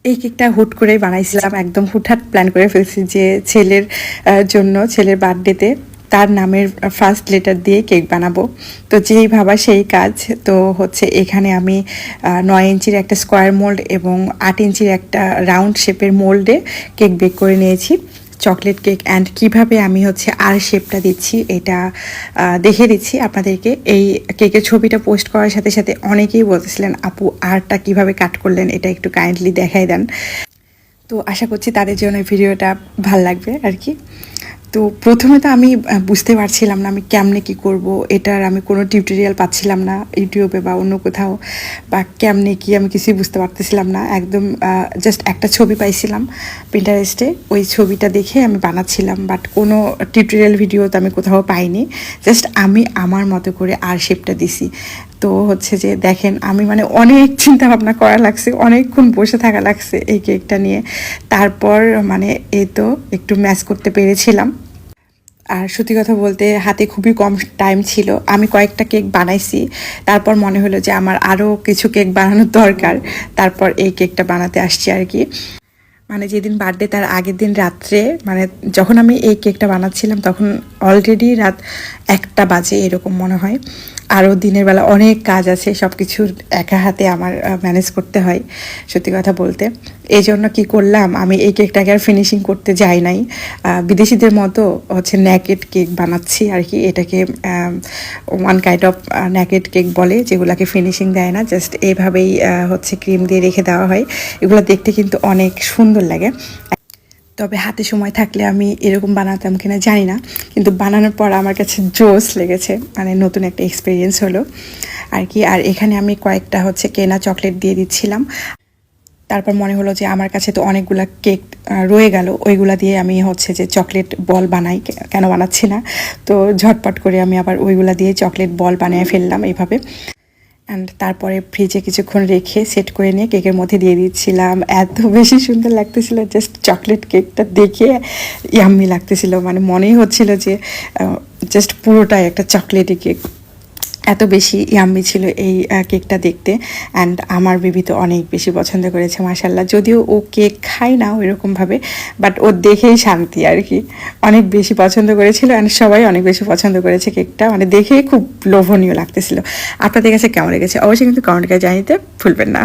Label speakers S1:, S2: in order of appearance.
S1: এই কেকটা হুট করেই বানাইছিলাম, একদম হুটহাট প্ল্যান করে ফেলছি যে ছেলের জন্য, ছেলের বার্থডেতে তার নামের ফার্স্ট লেটার দিয়ে কেক বানাবো। তো যেই ভাবা সেই কাজ। তো হচ্ছে এখানে আমি 9 ইঞ্চির একটা স্কোয়ার মোল্ড এবং 8 ইঞ্চির একটা রাউন্ড শেপের মোল্ডে কেক বেক করে নিয়েছি, চকলেট কেক। অ্যান্ড কীভাবে আমি হচ্ছে আর শেপটা দিচ্ছি এটা দেখে দিচ্ছি আপনাদেরকে। এই কেকের ছবিটা পোস্ট করার সাথে সাথে অনেকেই বলতেছিলেন আপু আরটা কীভাবে কাট করলেন, এটা একটু কাইন্ডলি দেখাই দেন। তো আশা করছি তাদের জন্য ভিডিওটা ভাল লাগবে আর কি। তো প্রথমে তো আমি বুঝতে পারছিলাম না আমি কেমনে কি করব, এটার আমি কোনো টিউটোরিয়াল পাচ্ছিলাম না ইউটিউবে বা অন্য কোথাও, বা কেমনে কি আমি কিছুই বুঝতে পারতেছিলাম না। একদম জাস্ট একটা ছবি পাইছিলাম পিন্টারেস্টে, ওই ছবিটা দেখে আমি বানাচ্ছিলাম, বাট কোনো টিউটোরিয়াল ভিডিও তো আমি কোথাও পাইনি। জাস্ট আমি আমার মতো করে আর শেপটা দিছি। তো হচ্ছে যে দেখেন আমি মানে অনেক চিন্তা ভাবনা করা লাগছে, অনেকক্ষণ বসে থাকা লাগছে এই কেকটা নিয়ে। তারপর মানে এই তো একটু ম্যাচ করতে পেরেছিলাম। আর সত্যি কথা বলতে হাতে খুবই কম টাইম ছিল, আমি কয়েকটা কেক বানাইছি, তারপর মনে হলো যে আমার আরও কিছু কেক বানানোর দরকার, তারপর এই কেকটা বানাতে আসছি আর কি। মানে যেদিন বার্থডে তার আগের দিন রাত্রে, মানে যখন আমি এই কেকটা বানাচ্ছিলাম তখন অলরেডি রাত 1টা বাজে এরকম মনে হয়। আরও দিনের বেলা অনেক কাজ আছে, সব কিছু একা হাতে আমার ম্যানেজ করতে হয় সত্যি কথা বলতে। এই জন্য কী করলাম, আমি এই কেকটাকে আর ফিনিশিং করতে যাই নাই, বিদেশিদের মতো হচ্ছে ন্যাকেড কেক বানাচ্ছি আর কি। এটাকে one kind of naked cake বলে, যেগুলোকে ফিনিশিং দেয় না, জাস্ট এইভাবেই হচ্ছে ক্রিম দিয়ে রেখে দেওয়া হয়। এগুলো দেখতে কিন্তু অনেক সুন্দর লাগে। তবে হাতে সময় থাকলে আমি এরকম বানাতাম কিনা জানি না, কিন্তু বানানোর পর আমার কাছে জোস লেগেছে, মানে নতুন একটা এক্সপিরিয়েন্স হলো আর কি। আর এখানে আমি কয়েকটা হচ্ছে কেনা চকলেট দিয়ে দিচ্ছিলাম। তারপর মনে হলো যে আমার কাছে তো অনেকগুলা কেক রয়ে গেল, ওইগুলা দিয়ে আমি হচ্ছে যে চকলেট বল বানাই, কেন বানাচ্ছি না। তো ঝটপট করে আমি আবার ওইগুলা দিয়ে চকলেট বল বানিয়ে ফেললাম এইভাবে। অ্যান্ড তারপরে ফ্রিজে কিছুক্ষণ রেখে সেট করে নিয়ে কেকের মধ্যে দিয়ে দিচ্ছিলাম। এত বেশি সুন্দর লাগতেছিল, জাস্ট চকলেট কেকটা দেখে ইয়াম্মি লাগতেছিল, মানে মনেই হচ্ছিল যে জাস্ট পুরোটাই একটা চকলেটি কেক। এত বেশি ইয়াম্মি ছিল এই কেকটা দেখতে। অ্যান্ড আমার বেবি তো অনেক বেশি পছন্দ করেছে মাশাল্লাহ, যদিও ও কেক খায় না ওইরকমভাবে, বাট ও দেখেই শান্তি আর কি, অনেক বেশি পছন্দ করেছিল। অ্যান্ড সবাই অনেক বেশি পছন্দ করেছে কেকটা, মানে দেখেই খুব লোভনীয় লাগতেছিল। আপনাদের কাছে কেমন লেগেছে অবশ্যই কিন্তু কমেন্ট করে জানাতে ভুলবেন না।